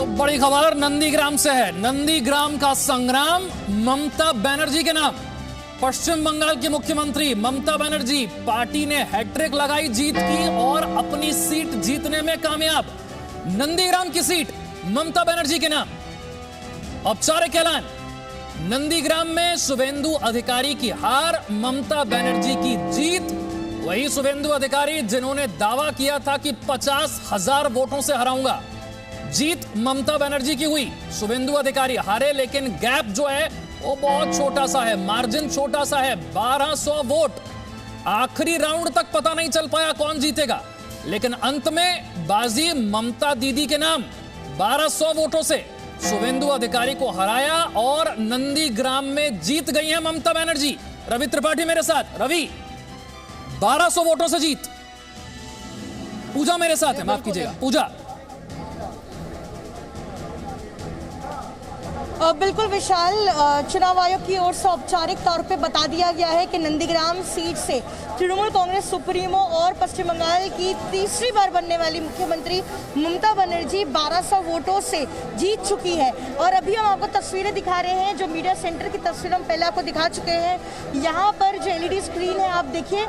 तो बड़ी खबर नंदीग्राम से है। नंदीग्राम का संग्राम ममता बनर्जी के नाम। पश्चिम बंगाल की मुख्यमंत्री ममता बनर्जी पार्टी ने हैट्रिक लगाई जीत की और अपनी सीट जीतने में कामयाब। नंदीग्राम की सीट ममता बनर्जी के नाम। औपचारिक ऐलान। नंदीग्राम में शुभेंदु अधिकारी की हार, ममता बनर्जी की जीत। वही शुभेंदु अधिकारी जिन्होंने दावा किया था कि 50,000 वोटों से हराऊंगा, जीत ममता बनर्जी की हुई। शुभेंदु अधिकारी हारे, लेकिन गैप जो है वो बहुत छोटा सा है, मार्जिन छोटा सा है, 1200 वोट। आखिरी राउंड तक पता नहीं चल पाया कौन जीतेगा, लेकिन अंत में बाजी ममता दीदी के नाम। 1200 वोटों से शुभेंदु अधिकारी को हराया और नंदीग्राम में जीत गई हैं ममता बनर्जी। रवि त्रिपाठी मेरे साथ। रवि, 1200 वोटों से जीत। पूजा मेरे साथ है, माफ कीजिएगा पूजा। बिल्कुल विशाल, चुनाव आयोग की ओर से औपचारिक तौर पे बता दिया गया है कि नंदीग्राम सीट से तृणमूल कांग्रेस सुप्रीमो और पश्चिम बंगाल की तीसरी बार बनने वाली मुख्यमंत्री ममता बनर्जी 1200 वोटों से जीत चुकी है। और अभी हम आपको तस्वीरें दिखा रहे हैं, जो मीडिया सेंटर की तस्वीर हम पहले आपको दिखा चुके हैं। यहाँ पर जो LED स्क्रीन है आप देखिए,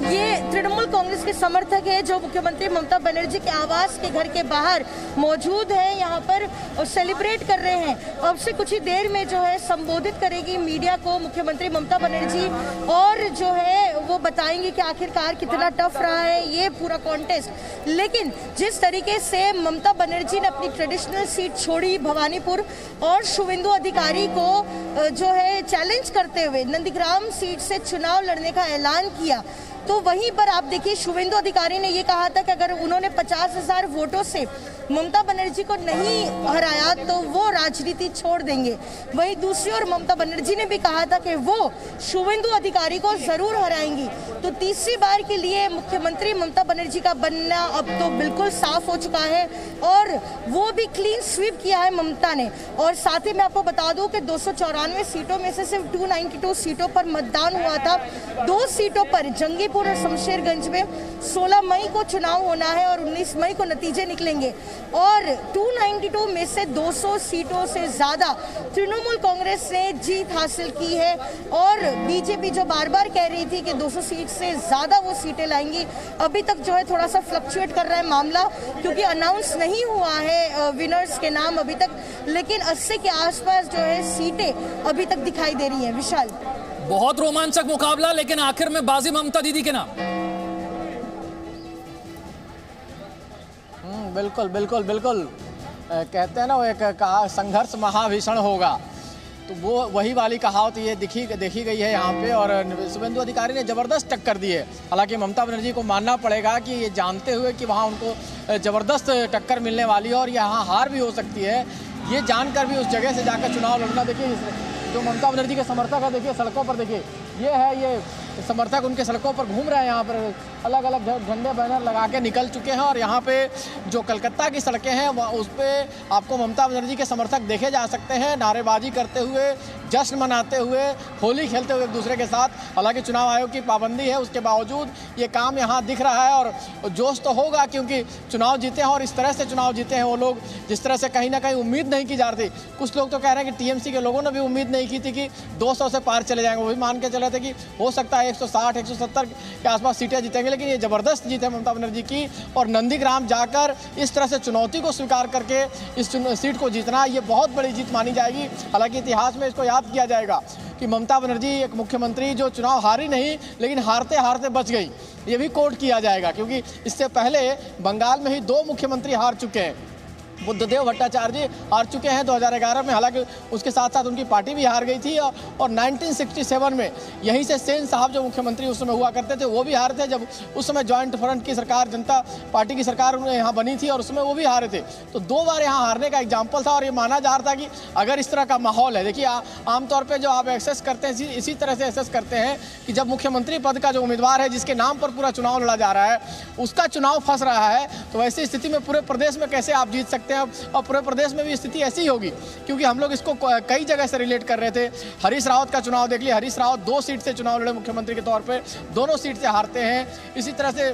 ये तृणमूल कांग्रेस के समर्थक है जो मुख्यमंत्री ममता बनर्जी के आवास के घर के बाहर मौजूद है, यहाँ पर सेलिब्रेट कर रहे हैं। अब से कुछ ही देर में जो है संबोधित करेगी मीडिया को मुख्यमंत्री ममता बनर्जी, और जो है वो बताएंगे कि आखिरकार कितना टफ रहा है ये पूरा कॉन्टेस्ट। लेकिन जिस तरीके से ममता बनर्जी ने अपनी ट्रेडिशनल सीट छोड़ी भवानीपुर और शुभेंदु अधिकारी को जो है चैलेंज करते हुए नंदीग्राम सीट से चुनाव लड़ने का ऐलान किया, तो वहीं पर आप देखिए शुभेंदु अधिकारी ने ये कहा था कि अगर उन्होंने 50,000 वोटों से ममता बनर्जी को नहीं हराया तो वो राजनीति छोड़ देंगे। वहीं दूसरी ओर ममता बनर्जी ने भी कहा था कि वो शुभेंदु अधिकारी को जरूर हराएंगी। तो तीसरी बार के लिए मुख्यमंत्री ममता बनर्जी का बनना अब तो बिल्कुल साफ हो चुका है, और वो भी क्लीन स्वीप किया है ममता ने। और साथ ही मैं आपको बता दूं कि 294 सीटों में से सिर्फ 292 सीटों पर मतदान हुआ था। 2 सीटों पर, जंगीपुर और शमशेरगंज में 16 मई को चुनाव होना है और 19 मई को नतीजे निकलेंगे। और 292 में से 200 सीटों से ज्यादा तृणमूल कांग्रेस ने जीत हासिल की है, और बीजेपी जो बार बार कह रही थी कि 200 सीट से ज्यादा वो सीटें लाएंगी, अभी तक जो है थोड़ा सा फ्लक्चुएट कर रहा है मामला, क्योंकि अनाउंस नहीं हुआ है विनर्स के नाम अभी तक, लेकिन 80 के आसपास जो है सीटें अभी तक दिखाई दे रही हैं। विशाल, बहुत रोमांचक मुकाबला, लेकिन आखिर में बाजी ममता दीदी के नाम। बिल्कुल बिल्कुल बिल्कुल, कहते हैं ना वो एक संघर्ष महाभीषण होगा, तो वो वही वाली कहावत ये देखी गई है यहाँ पे। और शुभेंदु अधिकारी ने ज़बरदस्त टक्कर दी है। हालांकि ममता बनर्जी को मानना पड़ेगा कि ये जानते हुए कि वहाँ उनको ज़बरदस्त टक्कर मिलने वाली है और यहाँ हार भी हो सकती है, ये जानकर भी उस जगह से जाकर चुनाव लड़ना। देखिए जो ममता बनर्जी के समर्थक है, देखिए सड़कों पर, देखिए ये समर्थक उनके सड़कों पर घूम रहे हैं। यहाँ पर अलग अलग झंडे बैनर लगा के निकल चुके हैं, और यहाँ पे जो कलकत्ता की सड़कें हैं उस पर आपको ममता बनर्जी के समर्थक देखे जा सकते हैं, नारेबाजी करते हुए, जश्न मनाते हुए, होली खेलते हुए एक दूसरे के साथ। हालांकि चुनाव आयोग की पाबंदी है, उसके बावजूद ये काम यहाँ दिख रहा है, और जोश तो होगा क्योंकि चुनाव जीते हैं, और इस तरह से चुनाव जीते हैं वो लोग जिस तरह से कहीं ना कहीं उम्मीद नहीं की जा रही थी। कुछ लोग तो कह रहे हैं कि TMC के लोगों ने भी उम्मीद नहीं की थी कि 200 से पार चले जाएंगे, वो भी मान के चले थे कि हो सकता है 160 170 के आसपास सीटें जीतेंगे। लेकिन ये ज़बरदस्त जीत है ममता बनर्जी की, और नंदीग्राम जाकर इस तरह से चुनौती को स्वीकार करके इस सीट को जीतना, ये बहुत बड़ी जीत मानी जाएगी। हालांकि इतिहास में इसको याद किया जाएगा कि ममता बनर्जी एक मुख्यमंत्री जो चुनाव हारी नहीं, लेकिन हारते हारते बच गई, ये भी कोट किया जाएगा। क्योंकि इससे पहले बंगाल में ही 2 मुख्यमंत्री हार चुके हैं। बुद्धदेव भट्टाचार्य जी हार चुके हैं 2011 में, हालांकि उसके साथ साथ उनकी पार्टी भी हार गई थी। और 1967 में यहीं से सेन साहब जो मुख्यमंत्री उस समय हुआ करते थे वो भी हारे थे, जब उस समय जॉइंट फ्रंट की सरकार, जनता पार्टी की सरकार उन्हें यहाँ बनी थी, और उसमें वो भी हारे थे। तो 2 बार यहाँ हारने का एग्जाम्पल था, और ये माना जा रहा था कि अगर इस तरह का माहौल है, देखिए आमतौर पर जो आप एक्सेस करते हैं इसी तरह से एक्सेस करते हैं कि जब मुख्यमंत्री पद का जो उम्मीदवार है जिसके नाम पर पूरा चुनाव लड़ा जा रहा है उसका चुनाव फंस रहा है, तो ऐसी स्थिति में पूरे प्रदेश में कैसे आप जीत सकते सकते हैं और पूरे प्रदेश में भी स्थिति ऐसी ही होगी, क्योंकि हम लोग इसको कई जगह से रिलेट कर रहे थे। हरीश रावत का चुनाव देख लिया, हरीश रावत 2 सीट से चुनाव लड़े मुख्यमंत्री के तौर पर, दोनों सीट से हारते हैं। इसी तरह से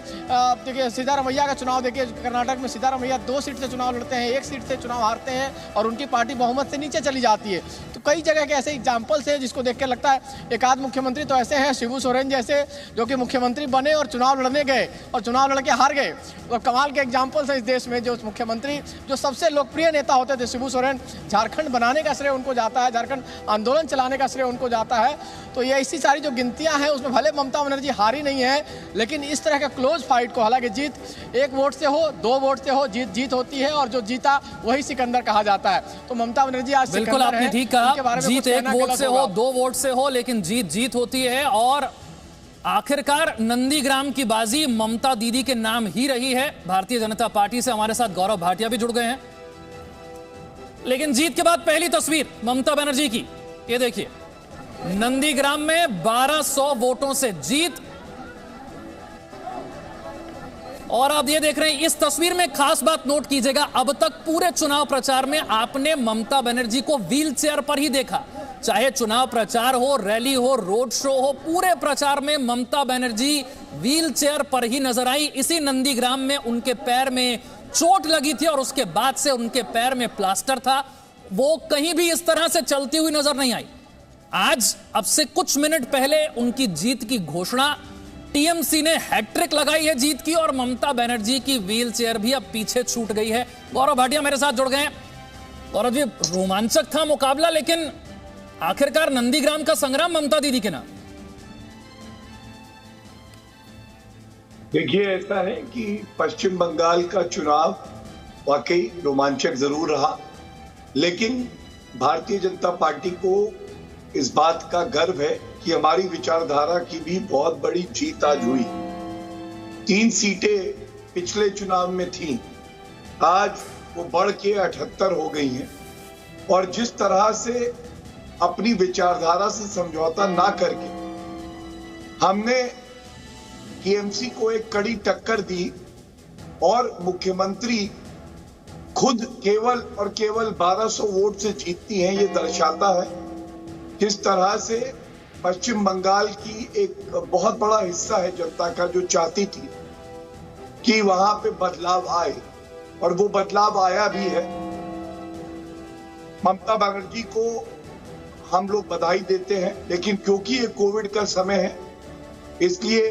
देखिए सिद्धारमैया का चुनाव देखिए, कर्नाटक में सिद्धारमैया 2 सीट से चुनाव लड़ते हैं, 1 सीट से चुनाव हारते हैं और उनकी पार्टी बहुमत से नीचे चली जाती है। तो कई जगह के ऐसे एग्जाम्पल्स हैं जिसको देख कर लगता है एक आध मुख्यमंत्री तो ऐसे हैं, शिबू सोरेन जैसे, जो कि मुख्यमंत्री बने और चुनाव लड़ने गए और चुनाव लड़के हार गए। और कमाल के एग्जाम्पल्स हैं इस देश में। जो मुख्यमंत्री जो सबसे लोकप्रिय नेता होते थे शिबू सोरेन, झारखंड बनाने का श्रेय उनको जाता है, झारखंड आंदोलन चलाने का श्रेय उनको जाता है। तो ये ऐसी सारी जो गिनतियां हैं उसमें भले ममता बनर्जी हारी नहीं है, लेकिन इस तरह के क्लोज फाइट को, हालांकि जीत 1 वोट से हो 2 वोट से हो, जीत होती है और जो जीता वही सिकंदर कहा जाता है। तो ममता बनर्जी आज बिल्कुल आपने ठीक कहा, जीत 1 वोट से हो 2 वोट से हो, लेकिन जीत होती है। और आखिरकार नंदीग्राम की बाजी ममता दीदी के नाम ही रही है। भारतीय जनता पार्टी से हमारे साथ गौरव भाटिया भी जुड़ गए हैं। लेकिन जीत के बाद पहली तस्वीर ममता बनर्जी की, ये देखिए, नंदीग्राम में 1200 वोटों से जीत। और आप ये देख रहे हैं, इस तस्वीर में खास बात नोट कीजिएगा, अब तक पूरे चुनाव प्रचार में आपने ममता बनर्जी को व्हील चेयर पर ही देखा। चाहे चुनाव प्रचार हो, रैली हो, रोड शो हो, पूरे प्रचार में ममता बनर्जी व्हील चेयर पर ही नजर आई। इसी नंदीग्राम में उनके पैर में चोट लगी थी और उसके बाद से उनके पैर में प्लास्टर था। वो कहीं भी इस तरह से चलती हुई नजर नहीं आई। आज अब से कुछ मिनट पहले उनकी जीत की घोषणा, टीएमसी ने हैट्रिक लगाई है जीत की और ममता बनर्जी की व्हील चेयर भी अब पीछे छूट गई है। गौरव भाटिया मेरे साथ जुड़ गए हैं। गौरव जी, रोमांचक था मुकाबला, लेकिन आखिरकार नंदीग्राम का संग्राम ममता दीदी के नाम। देखिए, ऐसा है कि पश्चिम बंगाल का चुनाव वाकई रोमांचक जरूर रहा, लेकिन भारतीय जनता पार्टी को इस बात का गर्व है कि हमारी विचारधारा की भी बहुत बड़ी जीत आज हुई। 3 सीटें पिछले चुनाव में थीं, आज वो बढ़ के 78 हो गई हैं। और जिस तरह से अपनी विचारधारा से समझौता ना करके हमने टीएमसी को एक कड़ी टक्कर दी और मुख्यमंत्री खुद केवल और केवल 1200 वोट से जीतती हैं, ये दर्शाता है किस तरह से पश्चिम बंगाल की एक बहुत बड़ा हिस्सा है जनता का जो चाहती थी कि वहां पे बदलाव आए, और वो बदलाव आया भी है। ममता बनर्जी को हम लोग बधाई देते हैं, लेकिन क्योंकि ये कोविड का समय है, इसलिए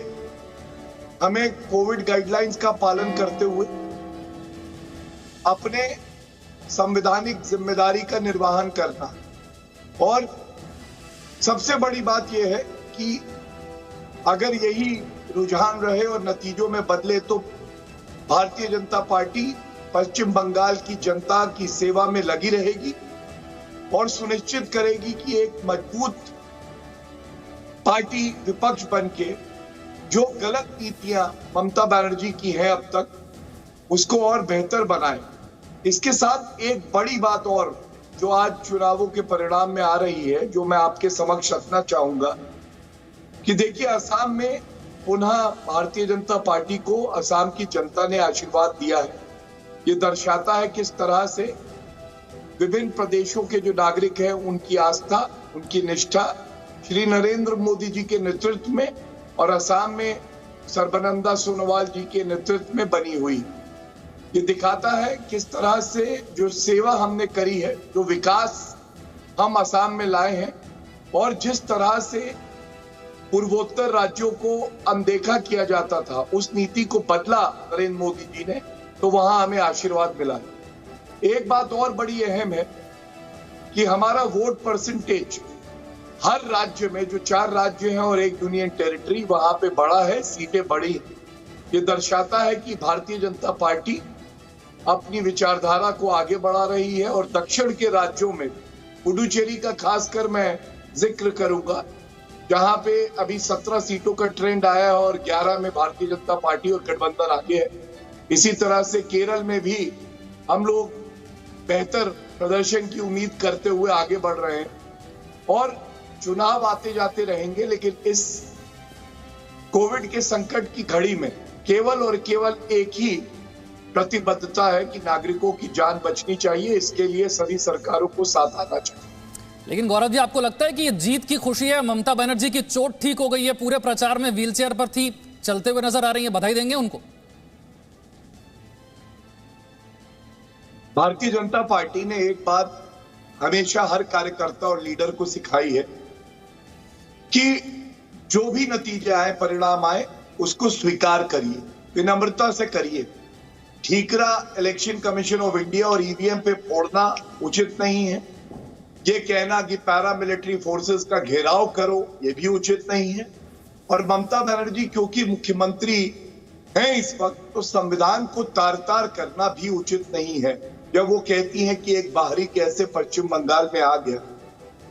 हमें कोविड गाइडलाइंस का पालन करते हुए अपने संवैधानिक जिम्मेदारी का निर्वहन करना। और सबसे बड़ी बात यह है कि अगर यही रुझान रहे और नतीजों में बदले तो भारतीय जनता पार्टी पश्चिम बंगाल की जनता की सेवा में लगी रहेगी और सुनिश्चित करेगी कि एक मजबूत पार्टी विपक्ष बनके जो गलत नीतियां ममता बनर्जी की हैं अब तक, उसको और बेहतर बनाए। इसके साथ एक बड़ी बात और जो आज चुनावों के परिणाम में आ रही है, जो मैं आपके समक्ष रखना चाहूंगा कि देखिए, असम में पुनः भारतीय जनता पार्टी को असम की जनता ने आशीर्वाद दिया है। ये दर्शाता है किस तरह से विभिन्न प्रदेशों के जो नागरिक हैं उनकी आस्था, उनकी निष्ठा श्री नरेंद्र मोदी जी के नेतृत्व में और असम में सर्बानंद सोनोवाल जी के नेतृत्व में बनी हुई। ये दिखाता है किस तरह से जो सेवा हमने करी है, जो विकास हम असम में लाए हैं, और जिस तरह से पूर्वोत्तर राज्यों को अनदेखा किया जाता था, उस नीति को बदला नरेंद्र मोदी जी ने, तो वहां हमें आशीर्वाद मिला। एक बात और बड़ी अहम है कि हमारा वोट परसेंटेज हर राज्य में, जो 4 राज्य हैं और 1 यूनियन टेरिटरी, वहां पे बढ़ा है, सीटें बढ़ी। ये दर्शाता है कि भारतीय जनता पार्टी अपनी विचारधारा को आगे बढ़ा रही है। और दक्षिण के राज्यों में पुडुचेरी का खासकर मैं जिक्र करूंगा, जहां पे अभी 17 सीटों का ट्रेंड आया है और 11 में भारतीय जनता पार्टी और गठबंधन आगे है। इसी तरह से केरल में भी हम लोग बेहतर प्रदर्शन की उम्मीद करते हुए आगे बढ़ रहे हैं। और चुनाव आते जाते रहेंगे, लेकिन इस कोविड के संकट की घड़ी में केवल और केवल एक ही प्रतिबद्धता है कि नागरिकों की जान बचनी चाहिए। इसके लिए सभी सरकारों को साथ आना चाहिए। लेकिन गौरव जी, आपको लगता है कि ये जीत की खुशी है? ममता बनर्जी की चोट ठीक हो गई है, पूरे प्रचार में व्हीलचेयर पर थी, चलते हुए नजर आ रही है, बधाई देंगे उनको? भारतीय जनता पार्टी ने एक बात हमेशा हर कार्यकर्ता और लीडर को सिखाई है कि जो भी नतीजे आए, परिणाम आए, उसको स्वीकार करिए, विनम्रता से करिए। ठीकरा इलेक्शन कमीशन ऑफ इंडिया और ईवीएम पे फोड़ना उचित नहीं है। ये कहना कि पैरामिलिट्री फोर्सेस का घेराव करो, ये भी उचित नहीं है। और ममता बनर्जी क्योंकि मुख्यमंत्री हैं इस वक्त, तो संविधान को तार तार करना भी उचित नहीं है। जब वो कहती हैं कि एक बाहरी कैसे पश्चिम बंगाल में आ गया,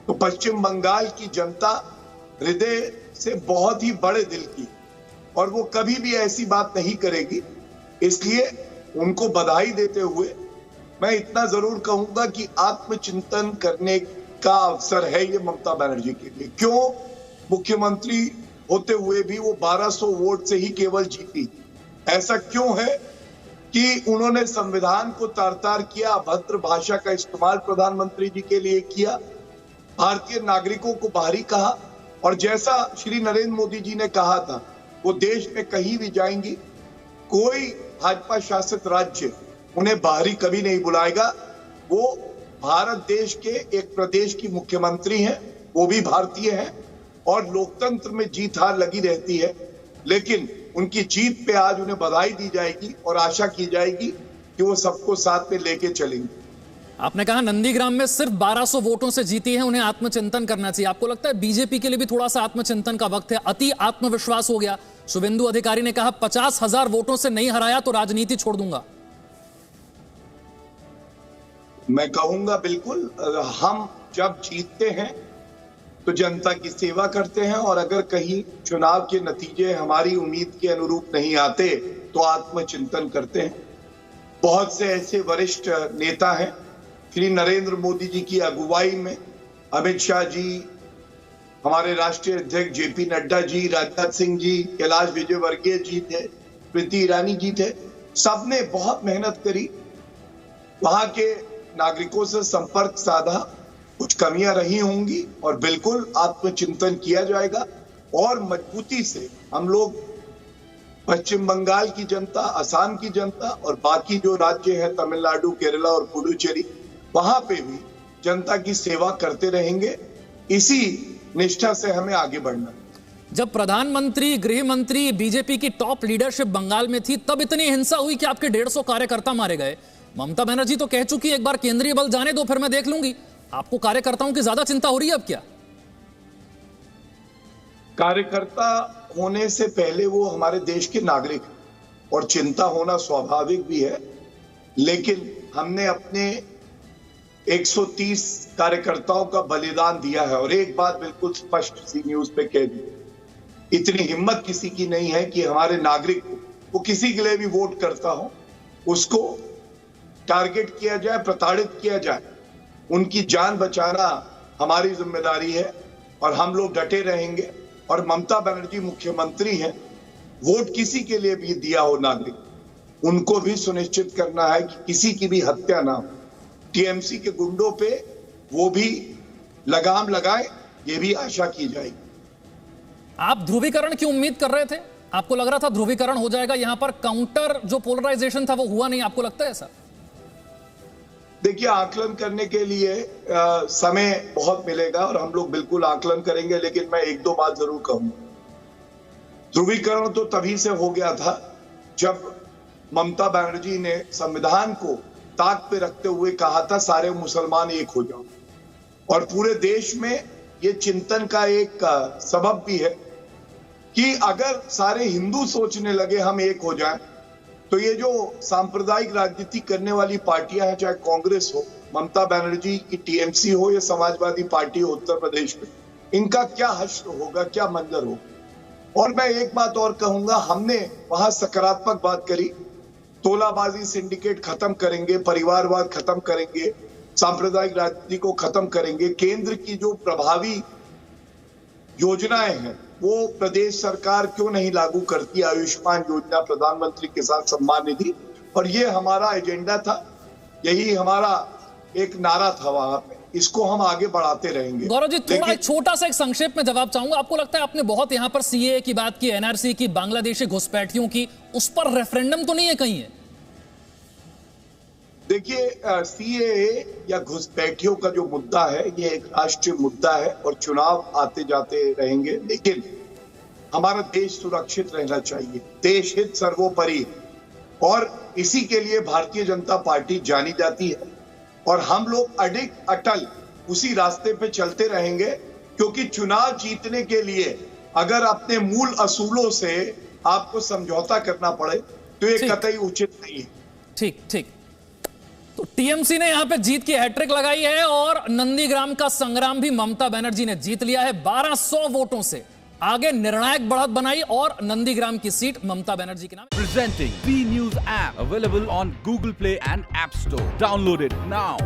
तो पश्चिम बंगाल की जनता हृदय से बहुत ही बड़े दिल की, और वो कभी भी ऐसी बात नहीं करेगी। इसलिए उनको बधाई देते हुए मैं इतना जरूर कहूंगा कि आत्मचिंतन करने का अवसर है ये ममता बनर्जी के लिए। क्यों मुख्यमंत्री होते हुए भी वो 1200 वोट से ही केवल जीती? ऐसा क्यों है कि उन्होंने संविधान को तार-तार किया, अभद्र भाषा का इस्तेमाल प्रधानमंत्री जी के लिए किया, भारतीय नागरिकों को बाहरी कहा, और जैसा श्री नरेंद्र मोदी जी ने कहा था, वो देश में कहीं भी जाएंगी, कोई भाजपा शासित राज्य उन्हें बाहरी कभी नहीं बुलाएगा। वो भारत देश के एक प्रदेश की मुख्यमंत्री हैं, वो भी भारतीय हैं, और लोकतंत्र में जीत हार लगी रहती है। लेकिन उनकी जीत पे आज उन्हें बधाई दी जाएगी और आशा की जाएगी कि वो सबको साथ में लेके चलेंगे। आपने कहा नंदीग्राम में सिर्फ 1200 वोटों से जीती है, उन्हें आत्मचिंतन करना चाहिए। आपको लगता है बीजेपी के लिए भी थोड़ा सा आत्मचिंतन का वक्त है? अति आत्मविश्वास हो गया। शुभेंदु अधिकारी ने कहा 50,000 वोटों से नहीं हराया तो राजनीति छोड़ दूंगा। मैं कहूंगा बिल्कुल, हम जब जीतते हैं तो जनता की सेवा करते हैं, और अगर कहीं चुनाव के नतीजे हमारी उम्मीद के अनुरूप नहीं आते तो आत्मचिंतन करते हैं। बहुत से ऐसे वरिष्ठ नेता हैं, श्री नरेंद्र मोदी जी की अगुवाई में अमित शाह जी, हमारे राष्ट्रीय अध्यक्ष जेपी नड्डा जी, राजनाथ सिंह जी, कैलाश विजयवर्गीय जी थे, स्मृति ईरानी जी थे, सबने बहुत मेहनत करी, वहां के नागरिकों से संपर्क साधा। कुछ कमियां रही होंगी और बिल्कुल आत्मचिंतन किया जाएगा, और मजबूती से हम लोग पश्चिम बंगाल की जनता, असम की जनता और बाकी जो राज्य हैं, तमिलनाडु, केरला और पुडुचेरी, वहां पे भी जनता की सेवा करते रहेंगे। इसी निष्ठा से हमें आगे बढ़ना। जब प्रधानमंत्री, गृह मंत्री, बीजेपी की टॉप लीडरशिप बंगाल में थी, तब इतनी हिंसा हुई कि आपके 150 कार्यकर्ता मारे गए। ममता बनर्जी तो कह चुकी है एक बार केंद्रीय बल जाने दो, फिर मैं देख लूंगी। आपको कार्यकर्ताओं की ज्यादा चिंता हो रही है अब क्या? कार्यकर्ता होने से पहले वो हमारे देश के नागरिक, और चिंता होना स्वाभाविक भी है। लेकिन हमने अपने 130 कार्यकर्ताओं का बलिदान दिया है, और एक बात बिल्कुल स्पष्ट सी न्यूज पे कह दी, इतनी हिम्मत किसी की नहीं है कि हमारे नागरिक को, वो किसी के लिए भी वोट करता हो, उसको टारगेट किया जाए, प्रताड़ित किया जाए। उनकी जान बचाना हमारी जिम्मेदारी है, और हम लोग डटे रहेंगे। और ममता बनर्जी मुख्यमंत्री हैं, वोट किसी के लिए भी दिया हो नागरिक, उनको भी सुनिश्चित करना है कि किसी की भी हत्या ना हो। टीएमसी के गुंडों पे वो भी लगाम लगाए, ये भी आशा की जाएगी। आप ध्रुवीकरण की उम्मीद कर रहे थे? आपको लग रहा था ध्रुवीकरण हो जाएगा, यहां पर काउंटर जो पोलराइजेशन था वो हुआ नहीं, आपको लगता है ऐसा? देखिए, आकलन करने के लिए समय बहुत मिलेगा, और हम लोग बिल्कुल आकलन करेंगे। लेकिन मैं एक दो बात जरूर कहूंगा। ध्रुवीकरण तो तभी से हो गया था जब ममता बनर्जी ने संविधान को ताक पे रखते हुए कहा था सारे मुसलमान एक हो जाओ, और पूरे देश में ये चिंतन का एक सबब भी है कि अगर सारे हिंदू सोचने लगे हम एक हो जाएं, तो ये जो सांप्रदायिक राजनीति करने वाली पार्टियां हैं, चाहे कांग्रेस हो, ममता बनर्जी की टीएमसी हो या समाजवादी पार्टी हो उत्तर प्रदेश में, इनका क्या हश्र होगा, क्या मंजर होगा। और मैं एक बात और कहूंगा, हमने वहां सकारात्मक बात करी, तोलाबाजी सिंडिकेट खत्म करेंगे, परिवारवाद खत्म करेंगे, सांप्रदायिक राजनीति को खत्म करेंगे। केंद्र की जो प्रभावी योजनाएं हैं वो प्रदेश सरकार क्यों नहीं लागू करती? आयुष्मान योजना, प्रधानमंत्री किसान सम्मान निधि, और ये हमारा एजेंडा था, यही हमारा एक नारा था वहां पे, इसको हम आगे बढ़ाते रहेंगे। गौरव जी, थोड़ा एक छोटा सा एक संक्षेप में जवाब चाहूंगा। आपको लगता है आपने बहुत यहां पर सीए की बात की, एनआरसी की, बांग्लादेशी घुसपैठियों की, उस पर रेफरेंडम तो नहीं है कहीं है? देखिए, सीएए या घुसपैठियों का जो मुद्दा है ये एक राष्ट्रीय मुद्दा है और चुनाव आते जाते रहेंगे, लेकिन हमारा देश सुरक्षित रहना चाहिए, देश हित सर्वोपरि, और इसी के लिए भारतीय जनता पार्टी जानी जाती है और हम लोग अटल उसी रास्ते पे चलते रहेंगे, क्योंकि चुनाव जीतने के लिए अगर अपने मूल असूलों से आपको समझौता करना पड़े तो ये कतई उचित नहीं है। ठीक ठीक। तो टीएमसी ने यहां पे जीत की हैट्रिक लगाई है और नंदीग्राम का संग्राम भी ममता बनर्जी ने जीत लिया है 1200 वोटों से। आगे निर्णायक बढ़त बनाई और नंदीग्राम की सीट ममता बनर्जी के नाम। Presenting V News app available on Google Play and App Store. Download it now.